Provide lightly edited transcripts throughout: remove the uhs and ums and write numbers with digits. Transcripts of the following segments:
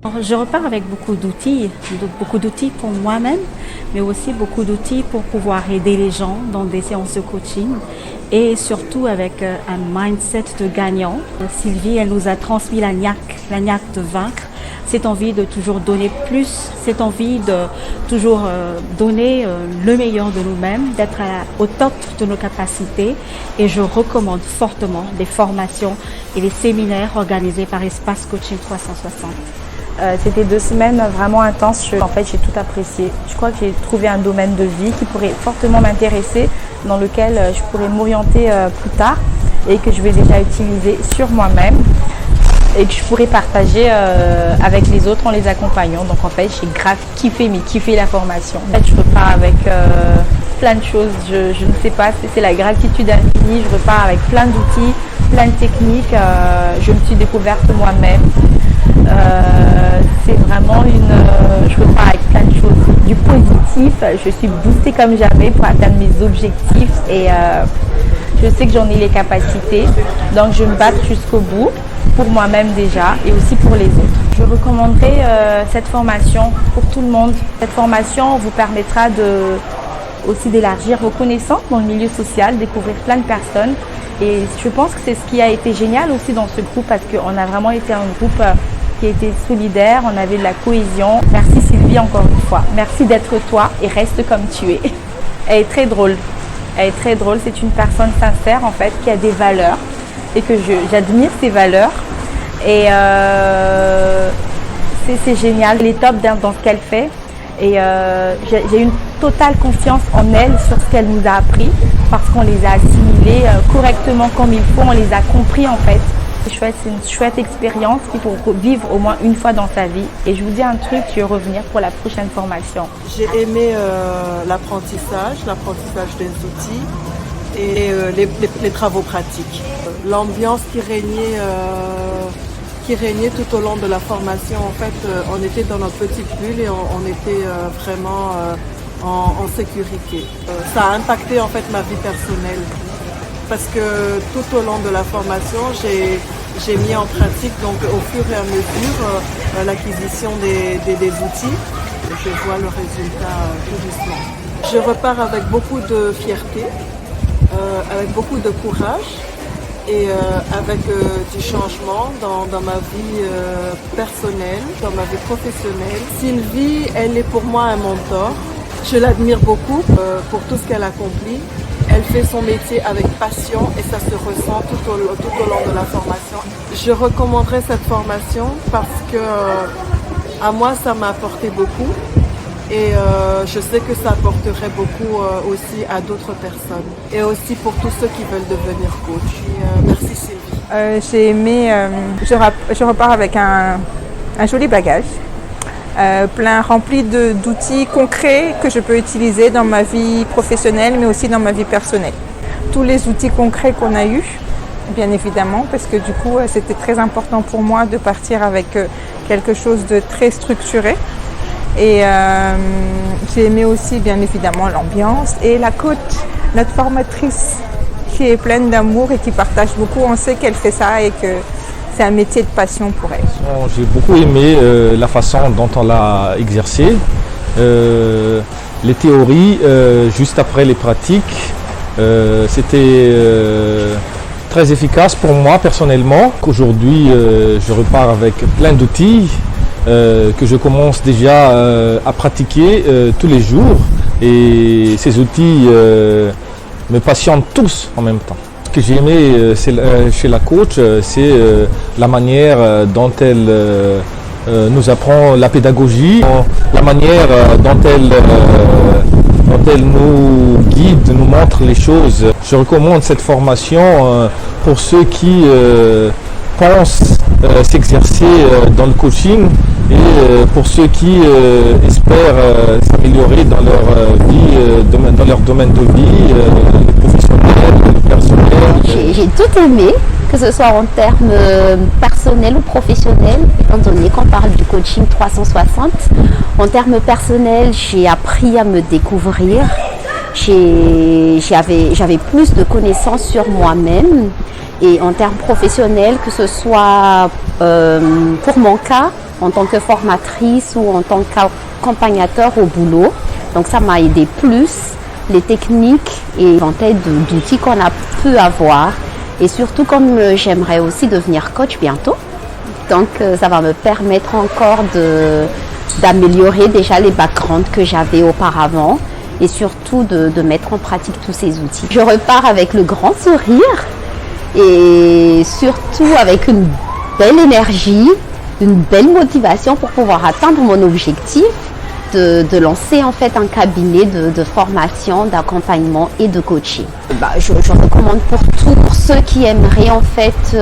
Je repars avec beaucoup d'outils pour moi-même, mais aussi beaucoup d'outils pour pouvoir aider les gens dans des séances de coaching et surtout avec un mindset de gagnant. Sylvie, elle nous a transmis la niaque de vaincre, cette envie de toujours donner plus, cette envie de toujours donner le meilleur de nous-mêmes, d'être au top de nos capacités. Et je recommande fortement les formations et les séminaires organisés par Espace Coaching 360. C'était 2 semaines vraiment intenses. En fait, j'ai tout apprécié. Je crois que j'ai trouvé un domaine de vie qui pourrait fortement m'intéresser, dans lequel je pourrais m'orienter plus tard et que je vais déjà utiliser sur moi-même et que je pourrais partager avec les autres en les accompagnant. Donc en fait, j'ai grave kiffé la formation. En fait, je repars avec plein de choses. Je ne sais pas, c'est la gratitude infinie. Je repars avec plein d'outils, plein de techniques. Je me suis découverte moi-même. C'est vraiment je repars avec plein de choses, du positif. Je suis boostée comme jamais pour atteindre mes objectifs et je sais que j'en ai les capacités, donc je me bats jusqu'au bout pour moi-même déjà et aussi pour les autres. Je recommanderais cette formation pour tout le monde. Cette formation vous permettra aussi d'élargir vos connaissances dans le milieu social, découvrir plein de personnes. Et je pense que c'est ce qui a été génial aussi dans ce groupe, parce qu'on a vraiment été un groupe qui était solidaire, on avait de la cohésion. Merci Sylvie encore une fois. Merci d'être toi et reste comme tu es. Elle est très drôle. C'est une personne sincère en fait, qui a des valeurs et que j'admire ses valeurs. Et c'est génial. Elle est top dans ce qu'elle fait. Et j'ai une totale confiance en elle sur ce qu'elle nous a appris, parce qu'on les a assimilés correctement comme il faut, on les a compris en fait. C'est une chouette expérience qu'il faut vivre au moins une fois dans sa vie. Et je vous dis un truc, je vais revenir pour la prochaine formation. J'ai aimé l'apprentissage des outils et les travaux pratiques. L'ambiance qui régnait tout au long de la formation, en fait, on était dans notre petite bulle et on était vraiment en sécurité. Ça a impacté en fait ma vie personnelle, parce que tout au long de la formation, j'ai mis en pratique, donc au fur et à mesure, l'acquisition des outils. Je vois le résultat tout doucement. Je repars avec beaucoup de fierté, avec beaucoup de courage et avec du changement dans ma vie personnelle, dans ma vie professionnelle. Sylvie, elle est pour moi un mentor. Je l'admire beaucoup pour tout ce qu'elle accomplit. Elle fait son métier avec passion et ça se ressent tout au long de la formation. Je recommanderais cette formation parce que à moi, ça m'a apporté beaucoup et je sais que ça apporterait beaucoup aussi à d'autres personnes et aussi pour tous ceux qui veulent devenir coach. Merci Sylvie. J'ai aimé, je repars avec un joli bagage. Rempli d'outils concrets que je peux utiliser dans ma vie professionnelle, mais aussi dans ma vie personnelle. Tous les outils concrets qu'on a eus, bien évidemment, parce que du coup, c'était très important pour moi de partir avec quelque chose de très structuré. Et j'ai aimé aussi, bien évidemment, l'ambiance et la coach, notre formatrice, qui est pleine d'amour et qui partage beaucoup. On sait qu'elle fait ça et que c'est un métier de passion pour elle. J'ai beaucoup aimé la façon dont on l'a exercé, les théories juste après les pratiques. C'était très efficace pour moi personnellement. Aujourd'hui, je repars avec plein d'outils que je commence déjà à pratiquer tous les jours. Et ces outils me passionnent tous en même temps. Ce que j'ai aimé chez la coach, c'est la manière dont elle nous apprend la pédagogie, la manière dont elle nous guide, nous montre les choses. Je recommande cette formation pour ceux qui pensent s'exercer dans le coaching et pour ceux qui espèrent s'améliorer dans leur vie, dans leur domaine de vie, professionnel, personnel. J'ai tout aimé, que ce soit en termes personnels ou professionnels, étant donné qu'on parle du coaching 360. En termes personnels, j'ai appris à me découvrir. J'avais plus de connaissances sur moi-même. Et en termes professionnels, que ce soit pour mon cas, en tant que formatrice ou en tant qu'accompagnateur au boulot. Donc ça m'a aidé plus les techniques et l'éventail d'outils qu'on a pu avoir. Et surtout, comme j'aimerais aussi devenir coach bientôt, donc ça va me permettre encore d'améliorer déjà les backgrounds que j'avais auparavant et surtout de mettre en pratique tous ces outils. Je repars avec le grand sourire et surtout avec une belle énergie, une belle motivation pour pouvoir atteindre mon objectif de lancer en fait un cabinet de formation, d'accompagnement et de coaching. Je recommande pour ceux qui aimeraient en fait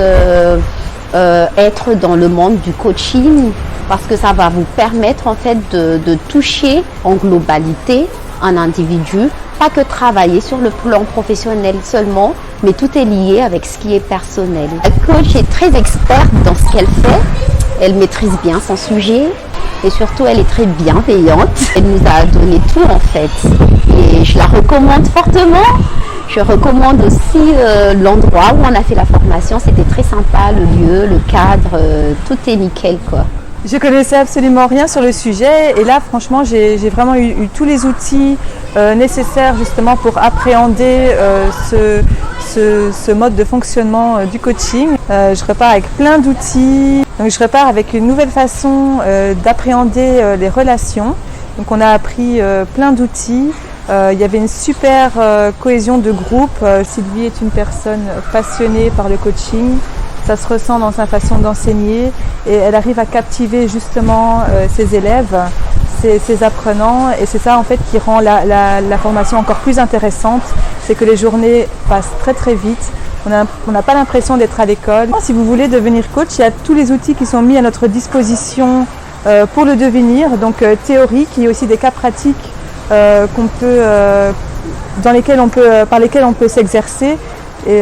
être dans le monde du coaching, parce que ça va vous permettre en fait de toucher en globalité un individu, pas que travailler sur le plan professionnel seulement, mais tout est lié avec ce qui est personnel. La coach est très experte dans ce qu'elle fait, elle maîtrise bien son sujet et surtout elle est très bienveillante. Elle nous a donné tout en fait et je la recommande fortement. Je recommande aussi l'endroit où on a fait la formation, c'était très sympa, le lieu, le cadre, tout est nickel quoi. Je connaissais absolument rien sur le sujet et là franchement j'ai vraiment eu tous les outils nécessaires justement pour appréhender ce mode de fonctionnement du coaching. Je repars avec plein d'outils, donc je repars avec une nouvelle façon d'appréhender les relations. Donc on a appris plein d'outils. Il y avait une super cohésion de groupe. Sylvie est une personne passionnée par le coaching. Ça se ressent dans sa façon d'enseigner et elle arrive à captiver justement ses élèves, ses apprenants, et c'est ça en fait qui rend la formation encore plus intéressante, c'est que les journées passent très très vite, on n'a pas l'impression d'être à l'école. Si vous voulez devenir coach, il y a tous les outils qui sont mis à notre disposition pour le devenir, donc théorique, il y a aussi des cas pratiques par lesquels on peut s'exercer. Et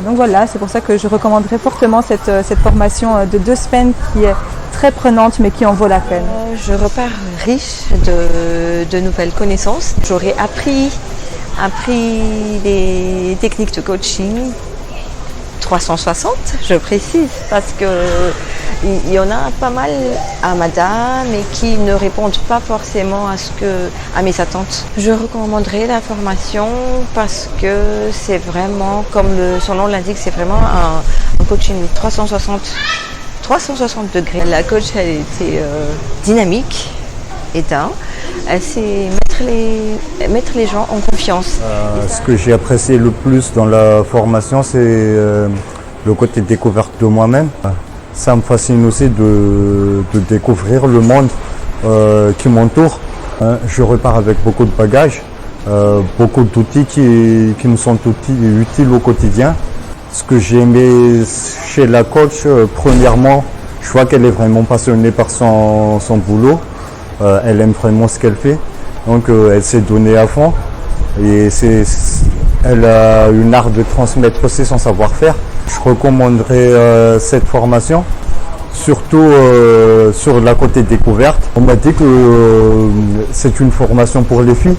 donc voilà, c'est pour ça que je recommanderais fortement cette formation de 2 semaines qui est très prenante mais qui en vaut la peine. Je repars riche de nouvelles connaissances. J'aurais appris des techniques de coaching 360, je précise, parce que il y en a pas mal à madame et qui ne répondent pas forcément à mes attentes. Je recommanderais la formation parce que c'est vraiment, comme son nom l'indique, c'est vraiment un coaching 360 degrés. La coach, elle était dynamique et elle sait mettre les gens en confiance. Ce que j'ai apprécié le plus dans la formation, c'est le côté découverte de moi-même. Ça me fascine aussi de découvrir le monde qui m'entoure. Je repars avec beaucoup de bagages, beaucoup d'outils qui me sont utiles au quotidien. Ce que j'ai aimé chez la coach, premièrement, je vois qu'elle est vraiment passionnée par son boulot. Elle aime vraiment ce qu'elle fait. Donc elle s'est donnée à fond et elle a une art de transmettre aussi son savoir-faire. Je recommanderais cette formation, surtout sur la côté découverte. On m'a dit que c'est une formation pour les filles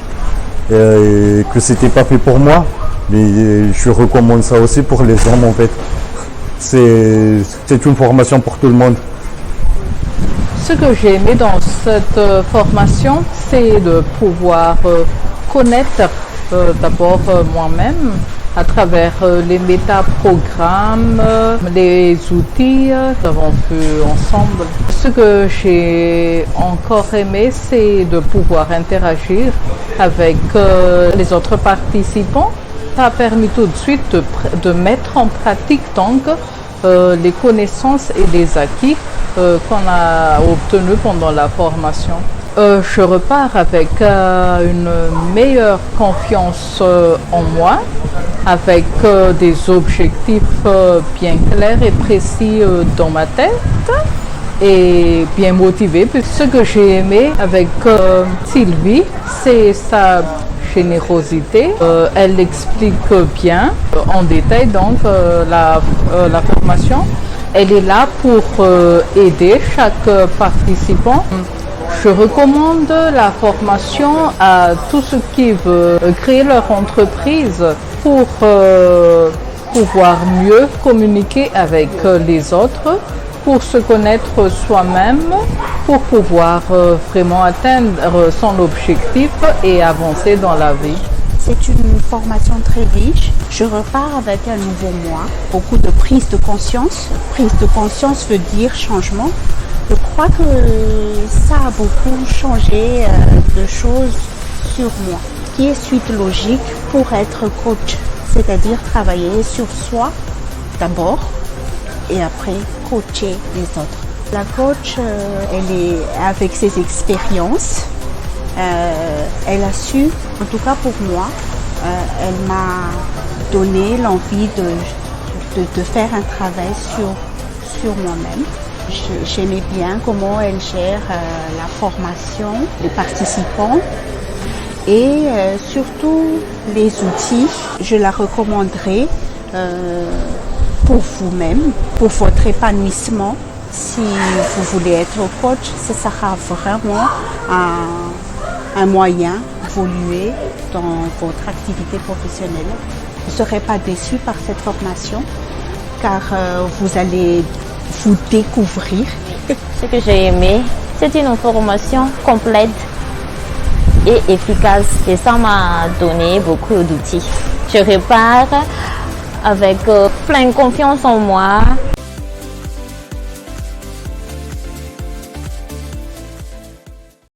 et que c'était pas fait pour moi, mais je recommande ça aussi pour les hommes en fait. C'est une formation pour tout le monde. Ce que j'ai aimé dans cette formation, c'est de pouvoir connaître d'abord moi-même à travers les métaprogrammes, les outils que nous avons fait ensemble. Ce que j'ai encore aimé, c'est de pouvoir interagir avec les autres participants. Ça a permis tout de suite de mettre en pratique donc les connaissances et les acquis qu'on a obtenus pendant la formation. Je repars avec une meilleure confiance en moi, avec des objectifs bien clairs et précis dans ma tête et bien motivée. Ce que j'ai aimé avec Sylvie, c'est sa générosité. Elle explique bien en détail donc la formation. Elle est là pour aider chaque participant. Je recommande la formation à tous ceux qui veulent créer leur entreprise pour pouvoir mieux communiquer avec les autres pour se connaître soi-même, pour pouvoir vraiment atteindre son objectif et avancer dans la vie. C'est une formation très riche. Je repars avec un nouveau moi, beaucoup de prise de conscience. Prise de conscience veut dire changement. Je crois que ça a beaucoup changé de choses sur moi, qui est suite logique pour être coach, c'est-à-dire travailler sur soi d'abord et après coacher les autres. La coach, elle est avec ses expériences, elle a su, en tout cas pour moi, elle m'a donné l'envie de faire un travail sur moi-même. J'aimais bien comment elle gère la formation, les participants et surtout les outils. Je la recommanderais pour vous-même, pour votre épanouissement. Si vous voulez être coach, ce sera vraiment un moyen d'évoluer dans votre activité professionnelle. Vous ne serez pas déçus par cette formation car vous allez vous découvrir. Ce que j'ai aimé, c'est une formation complète et efficace et ça m'a donné beaucoup d'outils. Je repars avec plein de confiance en moi,